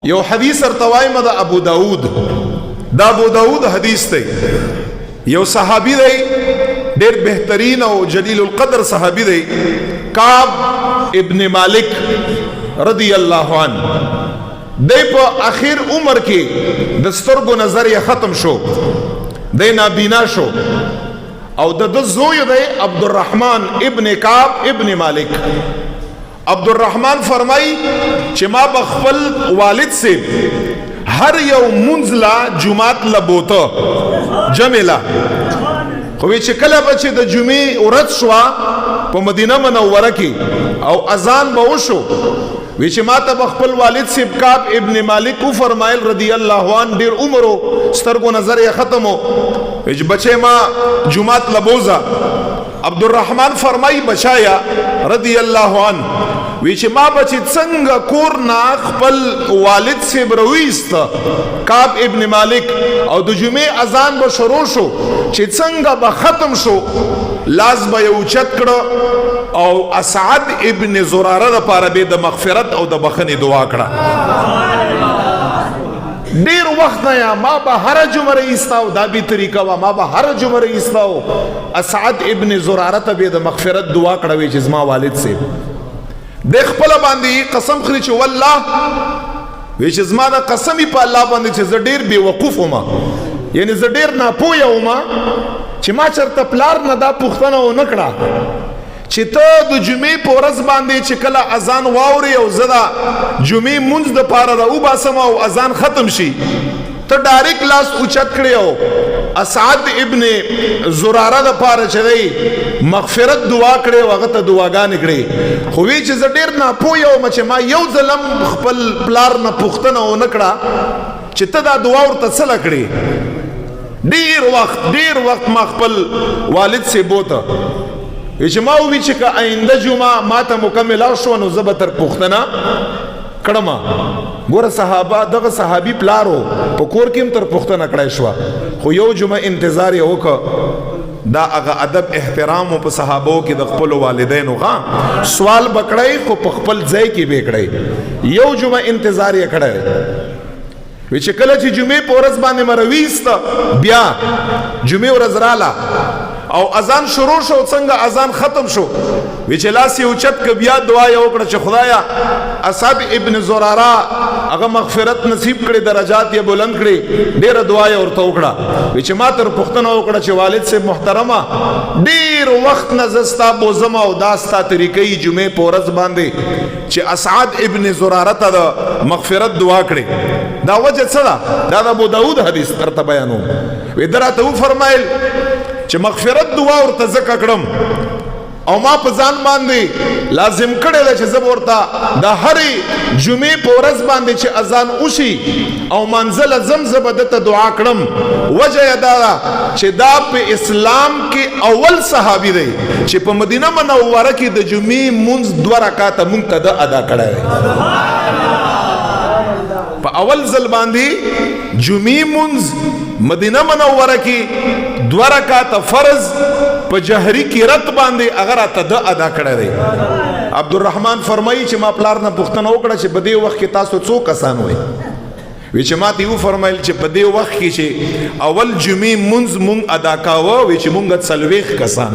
یو حدیث ارتوایم دا ابو داود دا ابو داود حدیث تے یو صحابی دے دیر بہترین او جلیل القدر صحابی دے کعب ابن مالک رضی اللہ عنہ دے پا آخر عمر کی دسترگو نظر یا ختم شو دے نابینا شو او دا زوی دے عبد الرحمن ابن کعب ابن مالک عبد الرحمن فرمائی چې ما بخفل والد سے ہر یو منزلا جمعات لبوتا جمعلا خوی چې کله بچه د جمعی ورد شوا پا مدینہ منوره کی او اذان باوشو وی چې ما تا بخفل والد سے کعب ابن مالک کو فرمائل رضی اللہ عنہ دیر عمرو سترگو نظر ختمو وی چې بچه ما جمعات لبوزا عبد الرحمن فرمائی بچایا رضی اللہ عنہ وی چې ما بچی څنګه کور نه خپل والد سے برویست کعب ابن مالک او د جمعې اذان به شروع شو چې څنګه به ختم شو لاس به یو چت کړه او اسعد ابن زراره لپاره به د مغفرت او د بخښنې دعا کړه ډیر وخت نه یا ما به هر جمعه ایستاو دا به طریقه وا ما به هر جمعه ایستاو اسعد ابن زراره ته به د مغفرت دعا کړه چې زما والد سے د خپل باندې قسم خوري چې والله وی چې زما د قسمی په الله باندې چې زه ډیر بے وقوف وم یعنی زه ډیر ناپوهه وم چې ما چرته پلار نه دا پوښتنه ونه کړه چې ته د جمعې په ورځ باندې چې کله اذان واوري او زه د جمعې مونځ دپاره راوباسم او اذان ختم شي ته ډایرکټ لاس اوچت کړی او اسعد ابن زراره دپاره چې دی مغفرت دعا کړی او هغه ته دعاګانې کړې خو وی چې زه ډېر ناپوهه وم چې ما یو ځلم خپل پلار نه پوښتنه ونه کړه چې ته دا دعا ورته څه کړې ډېر وخت ما خپل والد سے بوته وی چې ما ووی چې که آینده جمعه ما ته مکمله شوه نو زه به تر پوښتنه کړم ګوره صحابه دغه صحابي پلارو په کور کې هم تر پوښتنه کړی شوه خو یو جمعه انتظار یې وکړه دا هغه ادب احترام په صحابو کې د خپلو والدینو سوال به کړی خو په خپل ځای کې به کړی یو جمعه انتظار یې کړی وی چې کله چې جمعې په ورځ باندې مرویسته بیا جمعې ورځ راله او اذان شروع شو څنګه اذان ختم شو وی چې لاس یې اوچت که بیا دعا یې وکړه چې خدایا اسعد ابن زراره هغه مغفرت نصیب کړي درجات یې بلند کړي ډېره دعا یې ورته وکړه وی چې ما تر پوښتنه وکړه چې والد صاحب محترمه ډېر وخت نه زه ستا بوزم او دا ستا طریقې جمعې په ورځ باندې چې اسعد ابن زراره ته د مغفرت دعا کړي دا وجه څه ده دا د ابو داود حدیث درته بیانوم وی ده راته وفرمایل چې مغفرت دعا ورته ځکه کړم او ما په ځان باندې لازم کړی ده چې زه به ورته د هرې جمعې په ورځ باندې چې اذان وشي او منزله ځم زه به دته دعا کړم وجه یې دا ده چې دا په اسلام کې اول صحابي دی چې په مدینه منوره کې د جمعې مونځ 2 رکعاته مونږ ته ده ادا کړی دی په اول ځل باندې جمعې مونځ مدینه منوره کې 2 رکعاته فرض په جهري قرات باندې اگر ته د ادا کړی دی عبد الرحمن فرمایي چې ما پلار نه پوښتنه وکړه چې په دې وخت کې تاسو څو کسان وئ وی چې ما ته یو فرمایل چې په دې وخت کې چې اول جمعې مونځ مونږ ادا کاوه وی چې مونږ 40 کسان